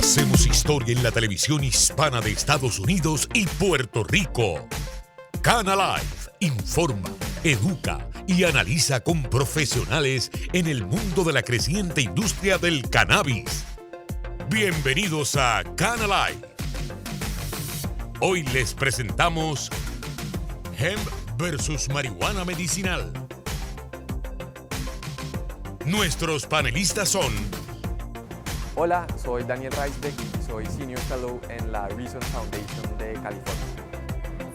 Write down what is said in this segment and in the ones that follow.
Hacemos historia en la televisión hispana de Estados Unidos y Puerto Rico. Cana Live informa, educa y analiza con profesionales en el mundo de la creciente industria del cannabis. Bienvenidos a Cana Live. Hoy les presentamos Hemp versus marihuana medicinal. Nuestros panelistas son: Hola, soy Daniel Reisbeck, soy Senior Fellow en la Reason Foundation de California.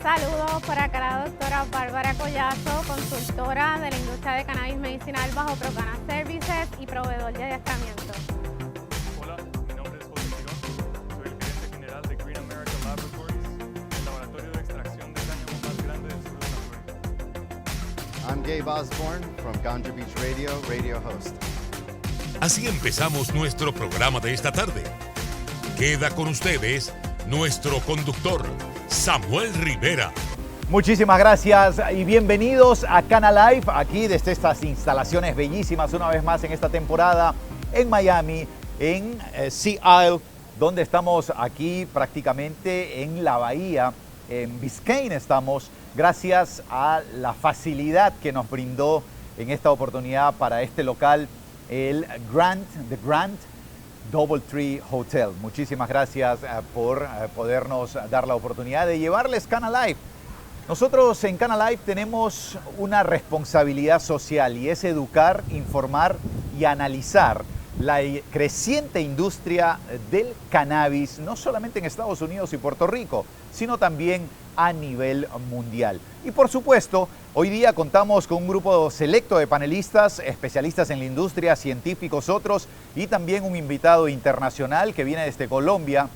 Saludos, por acá la doctora Bárbara Collazo, consultora de la industria de cannabis medicinal bajo Procana Services y proveedor de adiestramiento. Hola, mi nombre es José Girón, soy el gerente general de Green America Laboratories, el laboratorio de extracción de cáñamo más grande del sur de la Florida. I'm Gabe Osborne from Ganja Beach Radio, radio host. Así empezamos nuestro programa de esta tarde. Queda con ustedes nuestro conductor, Samuel Rivera. Muchísimas gracias y bienvenidos a Cana Live, aquí desde estas instalaciones bellísimas una vez más en esta temporada en Miami, en Sea Isle, donde estamos aquí prácticamente en la bahía, en Biscayne estamos, gracias a la facilidad que nos brindó en esta oportunidad para este local el The Grand DoubleTree Hotel. Muchísimas gracias por podernos dar la oportunidad de llevarles Cana Live. Nosotros en Cana Live tenemos una responsabilidad social y es educar, informar y analizar la creciente industria del cannabis, no solamente en Estados Unidos y Puerto Rico, sino también a nivel mundial. Y por supuesto, hoy día contamos con un grupo selecto de panelistas, especialistas en la industria, científicos otros, y también un invitado internacional que viene desde Colombia,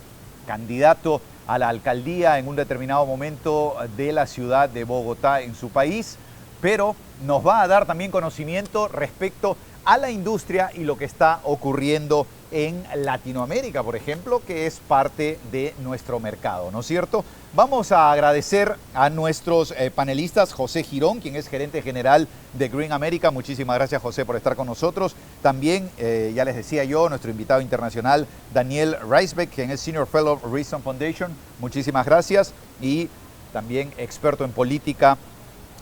candidato a la alcaldía en un determinado momento de la ciudad de Bogotá en su país, pero nos va a dar también conocimiento respecto a la industria y lo que está ocurriendo en Latinoamérica, por ejemplo, que es parte de nuestro mercado, ¿no es cierto? Vamos a agradecer a nuestros panelistas, José Girón, quien es gerente general de Green America. Muchísimas gracias, José, por estar con nosotros. También, ya les decía yo, nuestro invitado internacional, Daniel Reisbeck, quien es Senior Fellow Reason Foundation. Muchísimas gracias. Y también experto en política,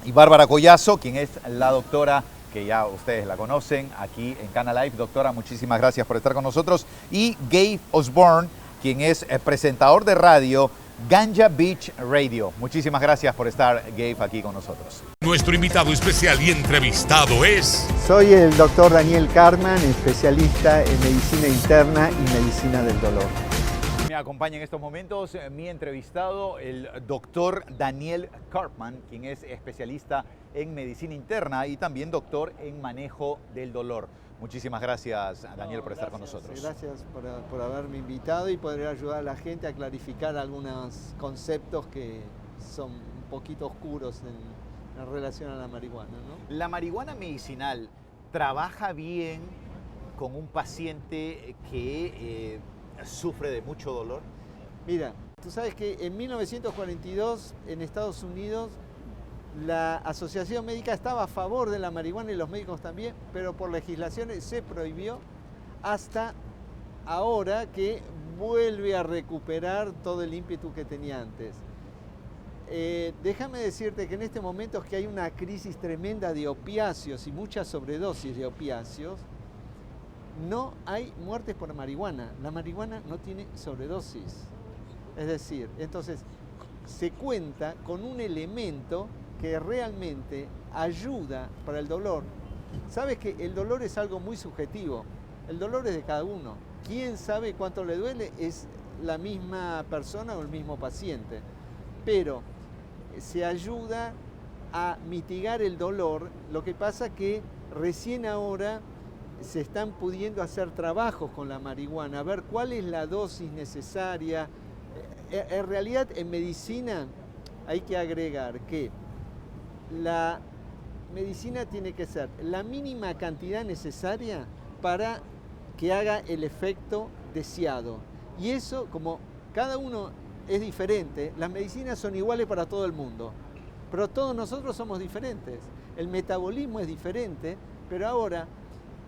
y Bárbara Collazo, quien es la doctora que ya ustedes la conocen aquí en Cana Live. Doctora, muchísimas gracias por estar con nosotros. Y Gabe Osborne, quien es presentador de radio Ganja Beach Radio. Muchísimas gracias por estar, Gabe, aquí con nosotros. Nuestro invitado especial y entrevistado es... Soy el doctor Daniel Cartman, especialista en medicina interna y medicina del dolor. Me acompaña en estos momentos mi entrevistado, el doctor Daniel Cartman, quien es especialista en medicina interna y también doctor en manejo del dolor. Muchísimas gracias, Daniel, por estar con nosotros. Gracias por haberme invitado y poder ayudar a la gente a clarificar algunos conceptos que son un poquito oscuros en relación a la marihuana, ¿no? La marihuana medicinal trabaja bien con un paciente que sufre de mucho dolor. Mira, tú sabes que en 1942 en Estados Unidos la Asociación Médica estaba a favor de la marihuana y los médicos también, pero por legislaciones se prohibió hasta ahora que vuelve a recuperar todo el ímpetu que tenía antes. Déjame decirte que en este momento es que hay una crisis tremenda de opiáceos y mucha sobredosis de opiáceos. No hay muertes por marihuana. La marihuana no tiene sobredosis. Es decir, entonces se cuenta con un elemento que realmente ayuda para el dolor. Sabes que el dolor es algo muy subjetivo. El dolor es de cada uno. ¿Quién sabe cuánto le duele? Es la misma persona o el mismo paciente. Pero se ayuda a mitigar el dolor. Lo que pasa que recién ahora se están pudiendo hacer trabajos con la marihuana, a ver cuál es la dosis necesaria. En realidad, en medicina hay que agregar que la medicina tiene que ser la mínima cantidad necesaria para que haga el efecto deseado. Y eso, como cada uno es diferente, las medicinas son iguales para todo el mundo, pero todos nosotros somos diferentes. El metabolismo es diferente, pero ahora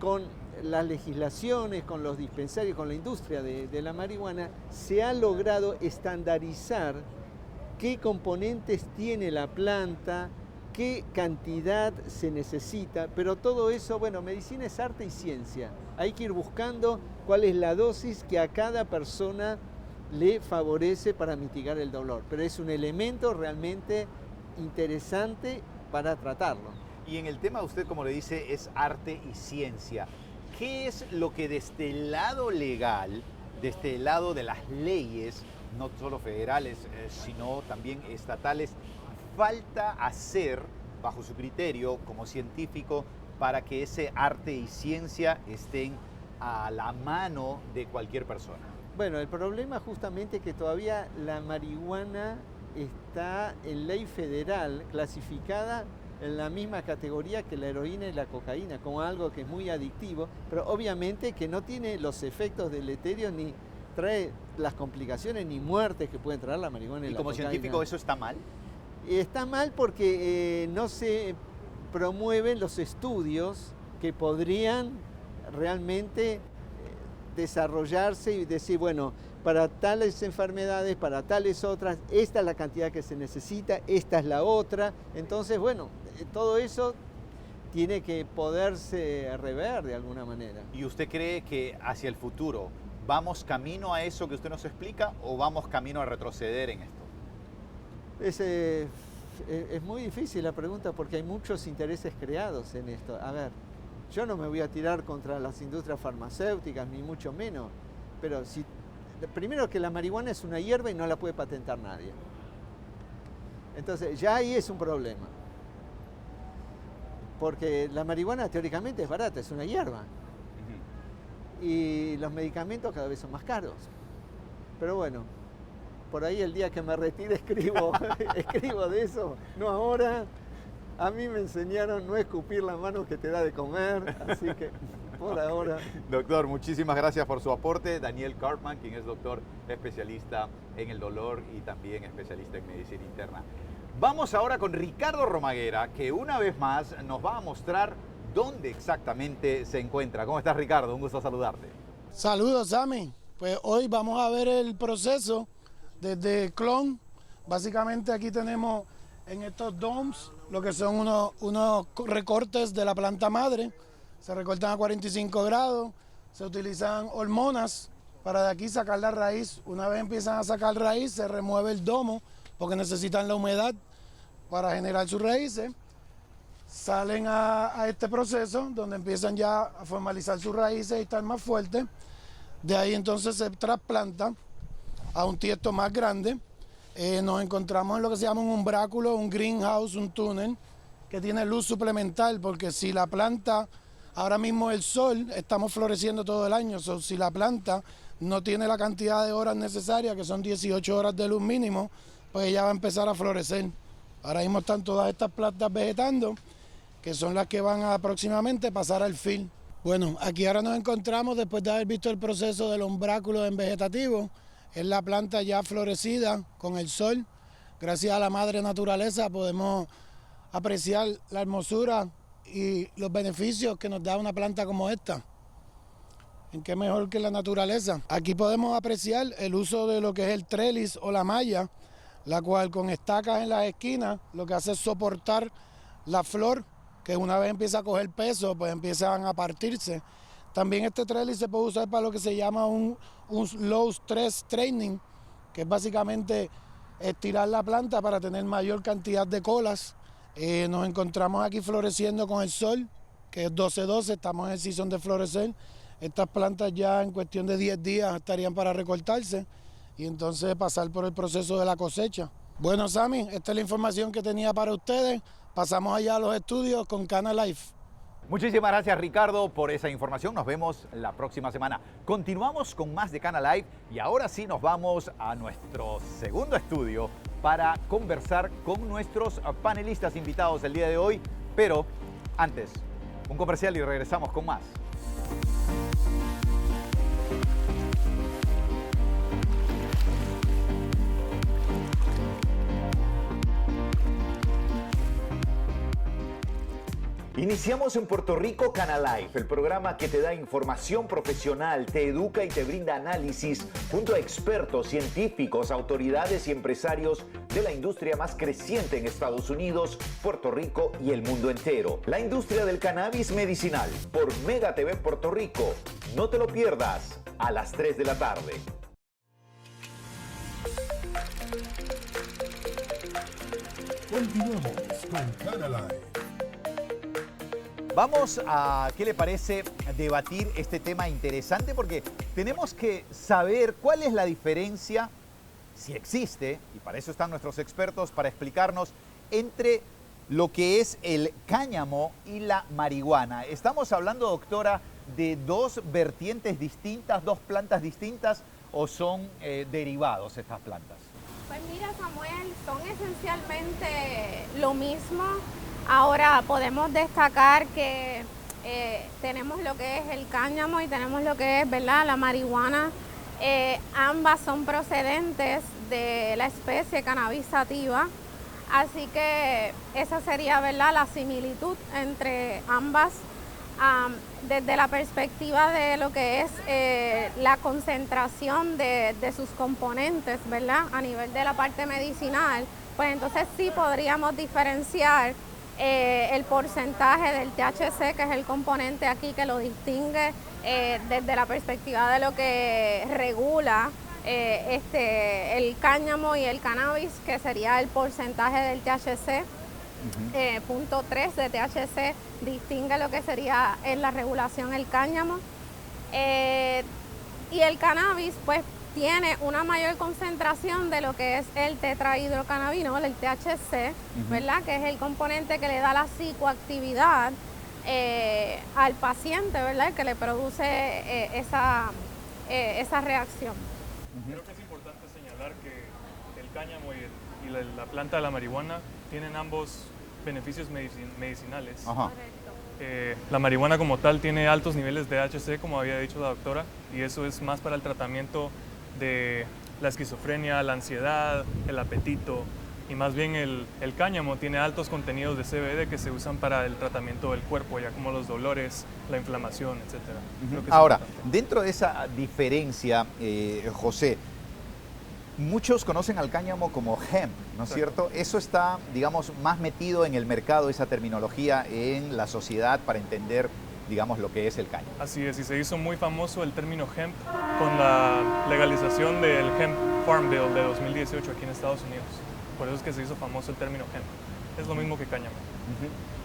con las legislaciones, con los dispensarios, con la industria de la marihuana, se ha logrado estandarizar qué componentes tiene la planta, qué cantidad se necesita, pero todo eso, bueno, medicina es arte y ciencia. Hay que ir buscando cuál es la dosis que a cada persona le favorece para mitigar el dolor, pero es un elemento realmente interesante para tratarlo. Y en el tema, usted como le dice, es arte y ciencia. ¿Qué es lo que desde el lado legal, desde el lado de las leyes, no solo federales, sino también estatales, falta hacer, bajo su criterio como científico, para que ese arte y ciencia estén a la mano de cualquier persona? Bueno, el problema justamente es que todavía la marihuana está en ley federal clasificada en la misma categoría que la heroína y la cocaína, como algo que es muy adictivo, pero obviamente que no tiene los efectos deleterios ni trae las complicaciones ni muertes que pueden traer la marihuana y la cocaína. ¿Y como científico eso está mal? Está mal porque no se promueven los estudios que podrían realmente desarrollarse y decir, bueno, para tales enfermedades, para tales otras, esta es la cantidad que se necesita, esta es la otra. Entonces, bueno, todo eso tiene que poderse rever de alguna manera. ¿Y usted cree que hacia el futuro vamos camino a eso que usted nos explica o vamos camino a retroceder en esto? Es muy difícil la pregunta porque hay muchos intereses creados en esto. A ver, yo no me voy a tirar contra las industrias farmacéuticas, ni mucho menos, pero primero que la marihuana es una hierba y no la puede patentar nadie. Entonces, ya ahí es un problema. Porque la marihuana teóricamente es barata, es una hierba. Y los medicamentos cada vez son más caros. Pero bueno, por ahí el día que me retire escribo de eso, no ahora. A mí me enseñaron no escupir la mano que te da de comer, así que por ahora. Doctor, muchísimas gracias por su aporte. Daniel Karpman, quien es doctor especialista en el dolor y también especialista en medicina interna. Vamos ahora con Ricardo Romaguera, que una vez más nos va a mostrar dónde exactamente se encuentra. ¿Cómo estás, Ricardo? Un gusto saludarte. Saludos, Sammy. Pues hoy vamos a ver el proceso desde clon. Básicamente aquí tenemos en estos domes lo que son unos recortes de la planta madre. Se recortan a 45 grados, se utilizan hormonas para de aquí sacar la raíz. Una vez empiezan a sacar raíz, se remueve el domo porque necesitan la humedad para generar sus raíces. Salen a este proceso donde empiezan ya a formalizar sus raíces y estar más fuertes. De ahí entonces se trasplanta a un tiesto más grande. Nos encontramos en lo que se llama un umbráculo, un greenhouse, un túnel que tiene luz suplemental, porque si la planta, ahora mismo el sol, estamos floreciendo todo el año, si la planta no tiene la cantidad de horas necesarias, que son 18 horas de luz mínimo, pues ella va a empezar a florecer. Ahora mismo están todas estas plantas vegetando, que son las que van a próximamente pasar al fil. Bueno, aquí ahora nos encontramos después de haber visto el proceso del umbráculo en vegetativo. Es la planta ya florecida con el sol. Gracias a la madre naturaleza podemos apreciar la hermosura y los beneficios que nos da una planta como esta. ¿En qué mejor que la naturaleza? Aquí podemos apreciar el uso de lo que es el trellis o la malla, la cual con estacas en las esquinas lo que hace es soportar la flor, que una vez empieza a coger peso, pues empiezan a partirse. También este trellis se puede usar para lo que se llama un low stress training, que es básicamente estirar la planta para tener mayor cantidad de colas. Nos encontramos aquí floreciendo con el sol, que es 12-12, estamos en el season de florecer. Estas plantas ya en cuestión de 10 días estarían para recortarse y entonces pasar por el proceso de la cosecha. Bueno, Sammy, esta es la información que tenía para ustedes. Pasamos allá a los estudios con Cana Life. Muchísimas gracias, Ricardo, por esa información. Nos vemos la próxima semana. Continuamos con más de Cana Live y ahora sí nos vamos a nuestro segundo estudio para conversar con nuestros panelistas invitados el día de hoy. Pero antes, un comercial y regresamos con más. Iniciamos en Puerto Rico Canalife, el programa que te da información profesional, te educa y te brinda análisis junto a expertos, científicos, autoridades y empresarios de la industria más creciente en Estados Unidos, Puerto Rico y el mundo entero. La industria del cannabis medicinal por Mega TV Puerto Rico. No te lo pierdas a las 3 de la tarde. Continuamos con Canalife. Vamos a, ¿qué le parece debatir este tema interesante? Porque tenemos que saber cuál es la diferencia, si existe, y para eso están nuestros expertos para explicarnos, entre lo que es el cáñamo y la marihuana. Estamos hablando, doctora, de dos vertientes distintas, dos plantas distintas, o son derivados estas plantas. Pues mira, Samuel, son esencialmente lo mismo. Ahora podemos destacar que tenemos lo que es el cáñamo y tenemos lo que es, ¿verdad?, la marihuana. Ambas son procedentes de la especie Cannabis sativa, así que esa sería, ¿verdad?, la similitud entre ambas. Desde la perspectiva de lo que es la concentración de sus componentes, ¿verdad?, a nivel de la parte medicinal, pues entonces sí podríamos diferenciar el porcentaje del THC, que es el componente aquí que lo distingue desde la perspectiva de lo que regula el cáñamo y el cannabis, que sería el porcentaje del THC. Punto 3 de THC distingue lo que sería en la regulación el cáñamo. Y el cannabis pues tiene una mayor concentración de lo que es el tetrahidrocannabinol, el THC, ¿verdad?, que es el componente que le da la psicoactividad al paciente, ¿verdad?, el que le produce esa reacción. Creo que es importante señalar que el cáñamo y la planta de la marihuana tienen ambos beneficios medicinales. Ajá. La marihuana como tal tiene altos niveles de THC, como había dicho la doctora, y eso es más para el tratamiento de la esquizofrenia, la ansiedad, el apetito, y más bien el cáñamo tiene altos contenidos de CBD que se usan para el tratamiento del cuerpo, ya como los dolores, la inflamación, etc. Ahora, dentro de esa diferencia, José, muchos conocen al cáñamo como hemp, ¿no es cierto? Eso está, digamos, más metido en el mercado, esa terminología en la sociedad para entender, digamos, lo que es el cáñamo. Así es, y se hizo muy famoso el término hemp con la legalización del Hemp Farm Bill de 2018 aquí en Estados Unidos. Por eso es que se hizo famoso el término hemp. Es lo mismo que cáñamo.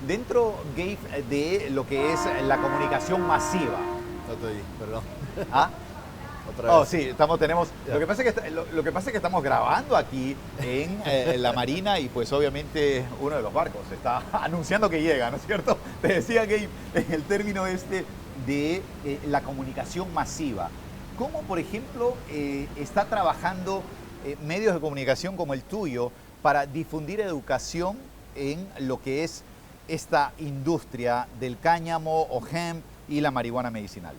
Dentro, Gabe, de lo que es la comunicación masiva. No te oí, perdón. ¿Ah? Otra vez. Oh, sí, tenemos. Lo que pasa es que estamos grabando aquí en la Marina y pues obviamente uno de los barcos está anunciando que llega, ¿no es cierto? Te decía, Gabe, en el término este de la comunicación masiva. ¿Cómo, por ejemplo, está trabajando medios de comunicación como el tuyo para difundir educación en lo que es esta industria del cáñamo o hemp y la marihuana medicinal?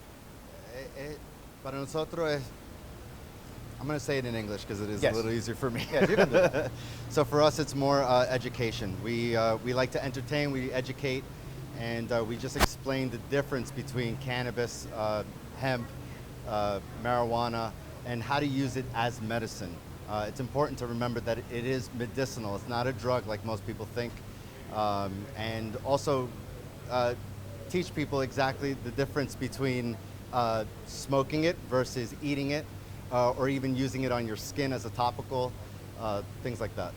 Para nosotros es, I'm going to say it in English because it is Yes. a little easier for me. Yes, you can do it. So for us, it's more education. We like to entertain, we educate, and we just explain the difference between cannabis, hemp, marijuana, and how to use it as medicine. It's important to remember that it is medicinal. It's not a drug like most people think. And also teach people exactly the difference between smoking it versus eating it, or even using it on your skin as a topical, things like that.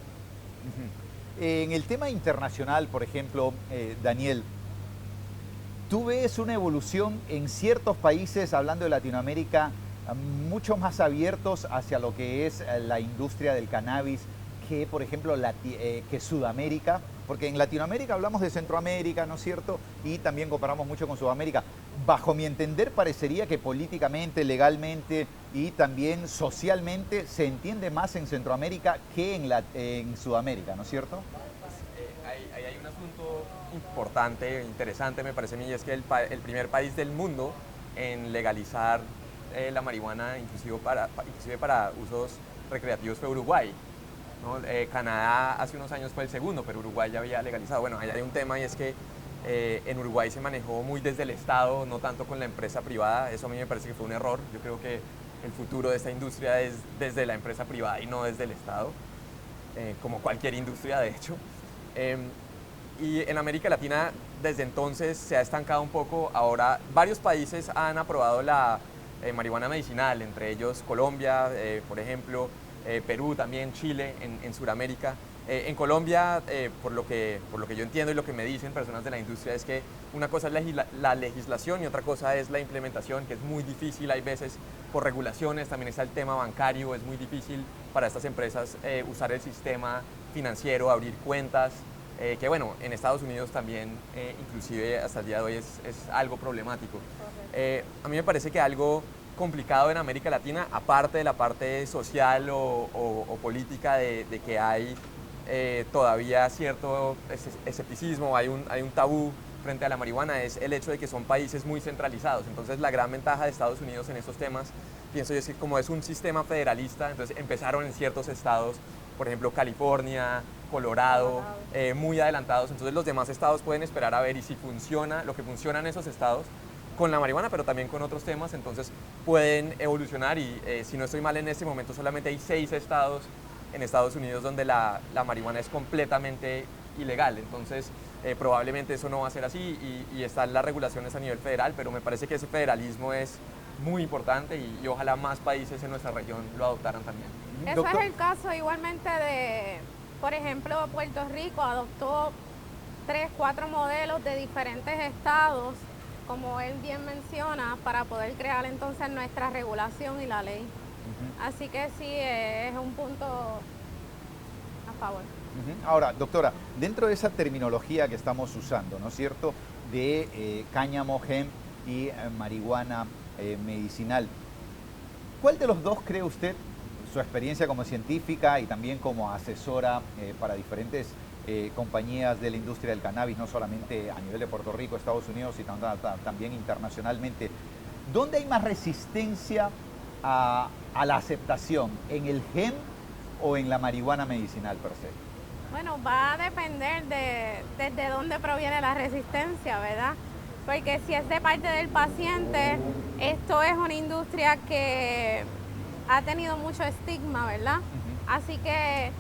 En el tema internacional, por ejemplo, Daniel, ¿tú ves una evolución en ciertos países, hablando de Latinoamérica, mucho más abiertos hacia lo que es la industria del cannabis que, por ejemplo, que Sudamérica? Porque en Latinoamérica hablamos de Centroamérica, ¿no es cierto? Y también comparamos mucho con Sudamérica. Bajo mi entender, parecería que políticamente, legalmente y también socialmente se entiende más en Centroamérica que en Sudamérica, ¿no es cierto? Ahí hay un asunto importante, interesante, me parece a mí, y es que el primer país del mundo en legalizar la marihuana, inclusive para usos recreativos, fue Uruguay, ¿no? Canadá hace unos años fue el segundo, pero Uruguay ya había legalizado. Bueno, ahí hay un tema, y es que En Uruguay se manejó muy desde el Estado, no tanto con la empresa privada. Eso a mí me parece que fue un error. Yo creo que el futuro de esta industria es desde la empresa privada y no desde el Estado, como cualquier industria de hecho. Y en América Latina desde entonces se ha estancado un poco. Ahora varios países han aprobado la marihuana medicinal, entre ellos Colombia, por ejemplo, Perú también, Chile, en Sudamérica. En Colombia, por lo que yo entiendo y lo que me dicen personas de la industria, es que una cosa es la legislación y otra cosa es la implementación, que es muy difícil. Hay veces por regulaciones, también está el tema bancario, es muy difícil para estas empresas usar el sistema financiero, abrir cuentas, que bueno, en Estados Unidos también, inclusive hasta el día de hoy, es algo problemático. A mí me parece que algo complicado en América Latina, aparte de la parte social o política de que hay todavía cierto escepticismo, hay un tabú frente a la marihuana, es el hecho de que son países muy centralizados. Entonces la gran ventaja de Estados Unidos en estos temas, pienso yo, es que como es un sistema federalista, entonces empezaron en ciertos estados, por ejemplo California, Colorado, muy adelantados. Entonces los demás estados pueden esperar a ver y si funciona lo que funciona en esos estados con la marihuana, pero también con otros temas, entonces pueden evolucionar y si no estoy mal, en este momento solamente hay 6 estados en Estados Unidos donde la marihuana es completamente ilegal. Entonces probablemente eso no va a ser así y están las regulaciones a nivel federal, pero me parece que ese federalismo es muy importante y ojalá más países en nuestra región lo adoptaran también. Ese es el caso igualmente de, por ejemplo, Puerto Rico adoptó 3, 4 modelos de diferentes estados, como él bien menciona, para poder crear entonces nuestra regulación y la ley. Así que sí, es un punto a favor. Ahora, doctora, dentro de esa terminología que estamos usando, ¿no es cierto?, de cáñamo, hemp y marihuana medicinal, ¿cuál de los dos cree usted, su experiencia como científica y también como asesora para diferentes compañías de la industria del cannabis, no solamente a nivel de Puerto Rico, Estados Unidos, sino también internacionalmente, ¿dónde hay más resistencia a la aceptación? ¿En el hemp o en la marihuana medicinal per se? Bueno, va a depender desde dónde proviene la resistencia, ¿verdad? Porque si es de parte del paciente, esto es una industria que ha tenido mucho estigma, ¿verdad? Así que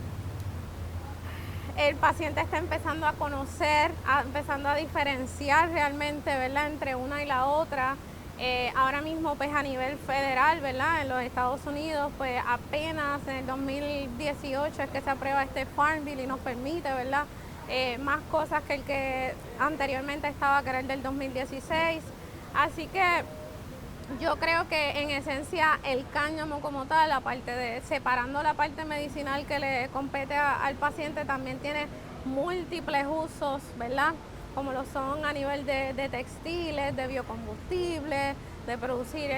el paciente está empezando a conocer, empezando a diferenciar realmente, ¿verdad?, entre una y la otra. Ahora mismo, pues a nivel federal, ¿verdad?, en los Estados Unidos, pues apenas en el 2018 es que se aprueba este Farm Bill y nos permite, ¿verdad?, más cosas que el que anteriormente estaba, que era el del 2016. Así que yo creo que en esencia el cáñamo como tal, aparte de separando la parte medicinal que le compete al paciente, también tiene múltiples usos, ¿verdad?, como lo son a nivel de textiles, de biocombustibles, de producir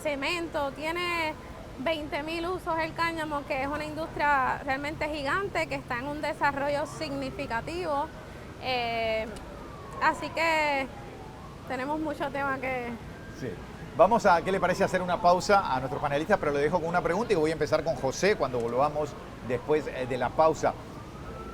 cemento. Tiene 20.000 usos el cáñamo, que es una industria realmente gigante que está en un desarrollo significativo. Así que tenemos mucho tema que... Sí. Vamos a, ¿qué le parece hacer una pausa a nuestros panelistas? Pero le dejo con una pregunta y voy a empezar con José cuando volvamos después de la pausa.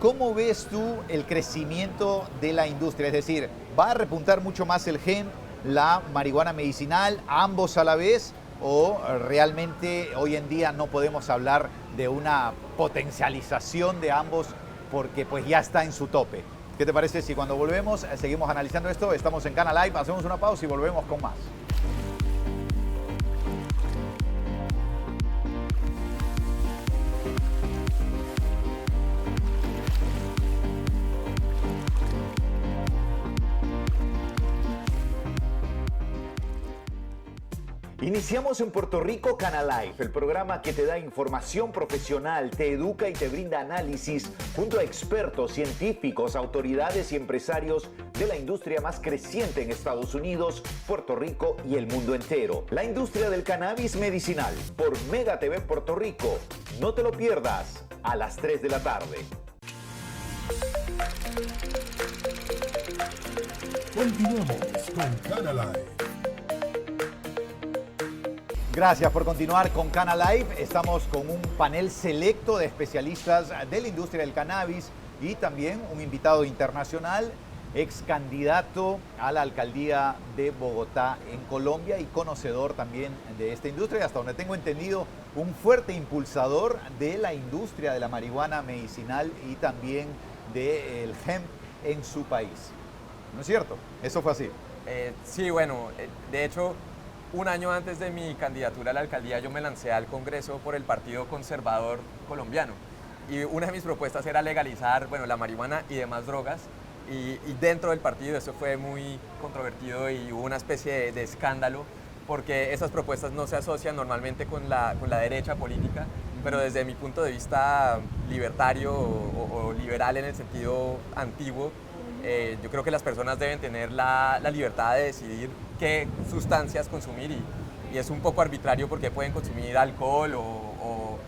¿Cómo ves tú el crecimiento de la industria? Es decir, ¿va a repuntar mucho más el hemp, la marihuana medicinal, ambos a la vez? ¿O realmente hoy en día no podemos hablar de una potencialización de ambos porque pues ya está en su tope? ¿Qué te parece si cuando volvemos seguimos analizando esto? Estamos en Cana Live, hacemos una pausa y volvemos con más. Iniciamos en Puerto Rico Cana Live, el programa que te da información profesional, te educa y te brinda análisis junto a expertos, científicos, autoridades y empresarios de la industria más creciente en Estados Unidos, Puerto Rico y el mundo entero. La industria del cannabis medicinal por Mega TV Puerto Rico. No te lo pierdas a las 3 de la tarde. Continuamos con Cana Live. Gracias por continuar con Cana Live. Estamos con un panel selecto de especialistas de la industria del cannabis y también un invitado internacional ex candidato a la alcaldía de Bogotá en Colombia y conocedor también de esta industria y, hasta donde tengo entendido, un fuerte impulsador de la industria de la marihuana medicinal y también del hemp en su país. ¿No es cierto? Eso fue así. Sí, bueno, de hecho, un año antes de mi candidatura a la alcaldía yo me lancé al Congreso por el Partido Conservador Colombiano y una de mis propuestas era legalizar, bueno, la marihuana y demás drogas y dentro del partido eso fue muy controvertido y hubo una especie de escándalo porque esas propuestas no se asocian normalmente con la derecha política, pero desde mi punto de vista libertario o liberal en el sentido antiguo, yo creo que las personas deben tener la libertad de decidir qué sustancias consumir y es un poco arbitrario porque pueden consumir alcohol o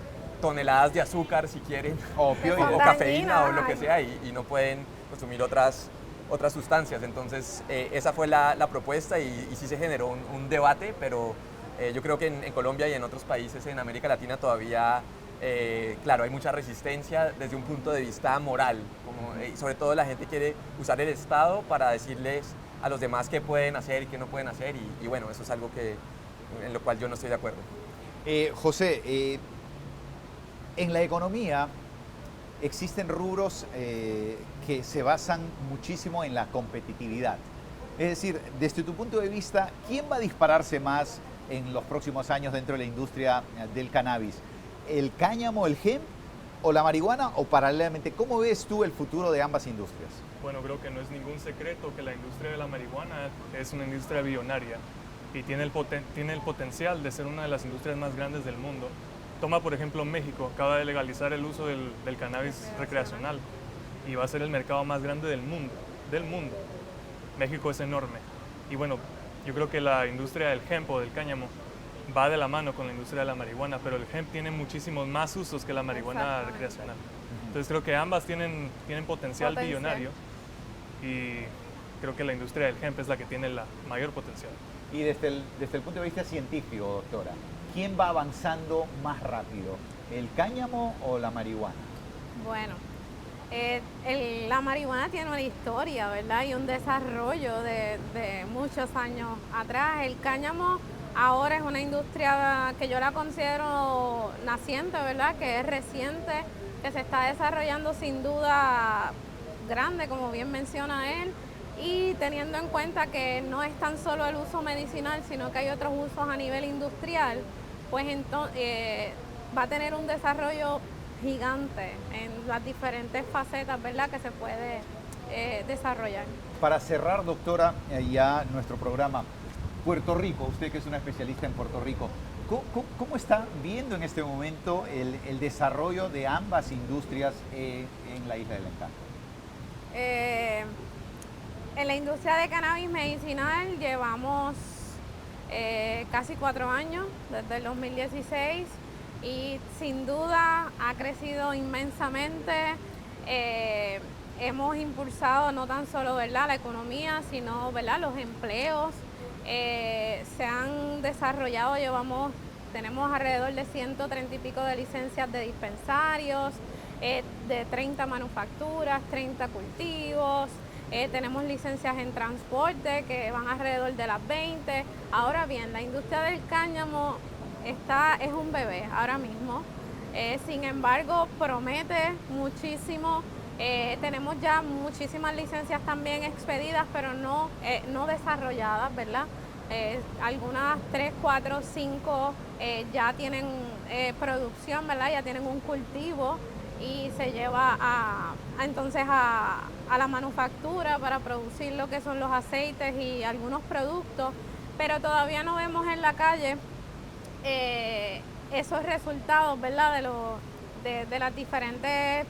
toneladas de azúcar si quieren, Opio o cafeína o lo que sea y no pueden consumir otras sustancias. Entonces esa fue la propuesta y sí se generó un debate, pero yo creo que en Colombia y en otros países en América Latina todavía claro, hay mucha resistencia desde un punto de vista moral, sobre todo la gente quiere usar el Estado para decirles a los demás qué pueden hacer y qué no pueden hacer y bueno, eso es algo en lo cual yo no estoy de acuerdo. José, en la economía existen rubros que se basan muchísimo en la competitividad. Es decir, desde tu punto de vista, ¿quién va a dispararse más en los próximos años dentro de la industria del cannabis? ¿El cáñamo, el hemp o la marihuana? O paralelamente, ¿cómo ves tú el futuro de ambas industrias? Bueno, creo que no es ningún secreto que la industria de la marihuana es una industria billonaria y tiene el potencial de ser una de las industrias más grandes del mundo. Toma, por ejemplo, México, acaba de legalizar el uso del cannabis recreacional y va a ser el mercado más grande del mundo. México es enorme. Y bueno, yo creo que la industria del hemp o del cáñamo va de la mano con la industria de la marihuana, pero el hemp tiene muchísimos más usos que la marihuana recreacional. Entonces creo que ambas tienen potencial billonario y creo que la industria del hemp es la que tiene la mayor potencial. Y desde el punto de vista científico, doctora, ¿quién va avanzando más rápido, el cáñamo o la marihuana? Bueno, la marihuana tiene una historia, ¿verdad? Y un desarrollo de muchos años atrás. El cáñamo ahora es una industria que yo la considero naciente, ¿verdad? Que es reciente, que se está desarrollando sin duda grande, como bien menciona él, y teniendo en cuenta que no es tan solo el uso medicinal, sino que hay otros usos a nivel industrial, pues entonces va a tener un desarrollo gigante en las diferentes facetas, ¿verdad?, que se puede desarrollar. Para cerrar, doctora, ya nuestro programa, Puerto Rico, usted que es una especialista en Puerto Rico, ¿cómo está viendo en este momento el desarrollo de ambas industrias en la Isla del Encanto? En la industria de cannabis medicinal llevamos casi 4 años, desde el 2016, y sin duda ha crecido inmensamente. Hemos impulsado no tan solo, ¿verdad?, la economía, sino, ¿verdad?, los empleos. Se han desarrollado, tenemos alrededor de 130 y pico de licencias de dispensarios, de 30 manufacturas, 30 cultivos. Tenemos licencias en transporte que van alrededor de las 20. Ahora bien, la industria del cáñamo es un bebé ahora mismo. Sin embargo, promete muchísimo. Tenemos ya muchísimas licencias también expedidas, pero no desarrolladas, ¿verdad? Algunas 3, 4, 5 ya tienen producción, ¿verdad? Ya tienen un cultivo y se lleva entonces a la manufactura para producir lo que son los aceites y algunos productos, pero todavía no vemos en la calle esos resultados, ¿verdad?, de las diferentes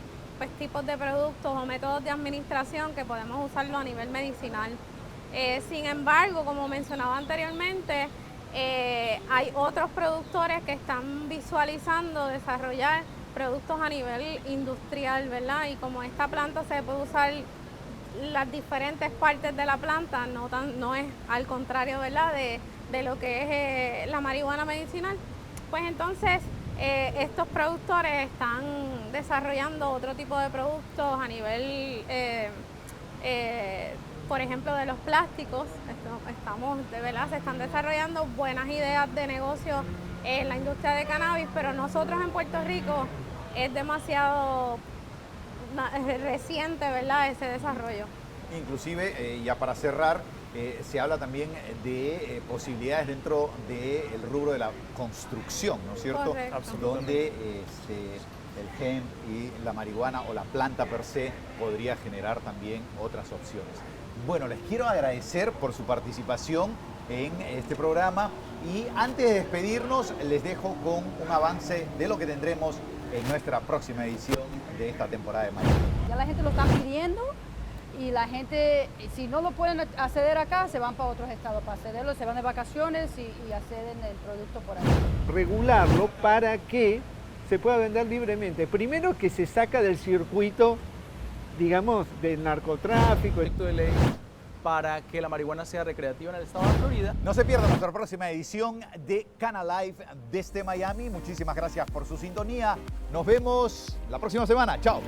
tipos de productos o métodos de administración que podemos usarlo a nivel medicinal. Sin embargo, como mencionaba anteriormente, hay otros productores que están visualizando desarrollar productos a nivel industrial, ¿verdad? Y como esta planta se puede usar las diferentes partes de la planta, no es al contrario, ¿verdad?, de lo que es la marihuana medicinal, pues entonces estos productores están desarrollando otro tipo de productos a nivel por ejemplo, de los plásticos. De verdad, se están desarrollando buenas ideas de negocio en la industria de cannabis, pero nosotros en Puerto Rico es demasiado reciente, ¿verdad?, ese desarrollo. Inclusive, ya para cerrar, se habla también de posibilidades dentro del rubro de la construcción, ¿no es cierto? Correcto. Donde el hemp y la marihuana o la planta per se podría generar también otras opciones. Bueno, les quiero agradecer por su participación en este programa y antes de despedirnos les dejo con un avance de lo que tendremos en nuestra próxima edición de esta temporada de Miami. Ya la gente lo está pidiendo y la gente, si no lo pueden acceder acá, se van para otros estados para accederlo, se van de vacaciones y acceden el producto por ahí. Regularlo para que se pueda vender libremente. Primero que se saca del circuito, digamos, del narcotráfico. Proyecto de ley para que la marihuana sea recreativa en el estado de Florida. No se pierda nuestra próxima edición de Cana Live desde Miami. Muchísimas gracias por su sintonía. Nos vemos la próxima semana. Chao.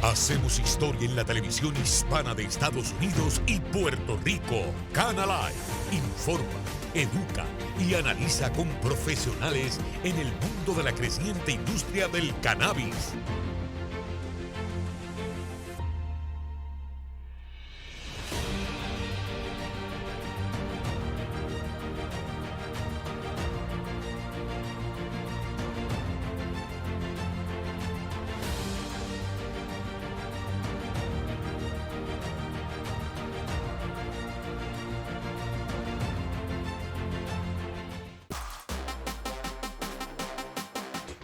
Hacemos historia en la televisión hispana de Estados Unidos y Puerto Rico. Cana Live informa, educa y analiza con profesionales en el mundo de la creciente industria del cannabis.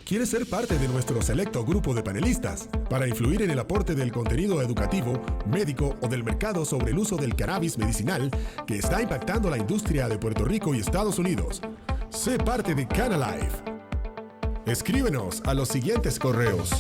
¿Quieres ser parte de nuestro selecto grupo de panelistas para influir en el aporte del contenido educativo, médico o del mercado sobre el uso del cannabis medicinal que está impactando la industria de Puerto Rico y Estados Unidos? Sé parte de Cana Live. Escríbenos a los siguientes correos: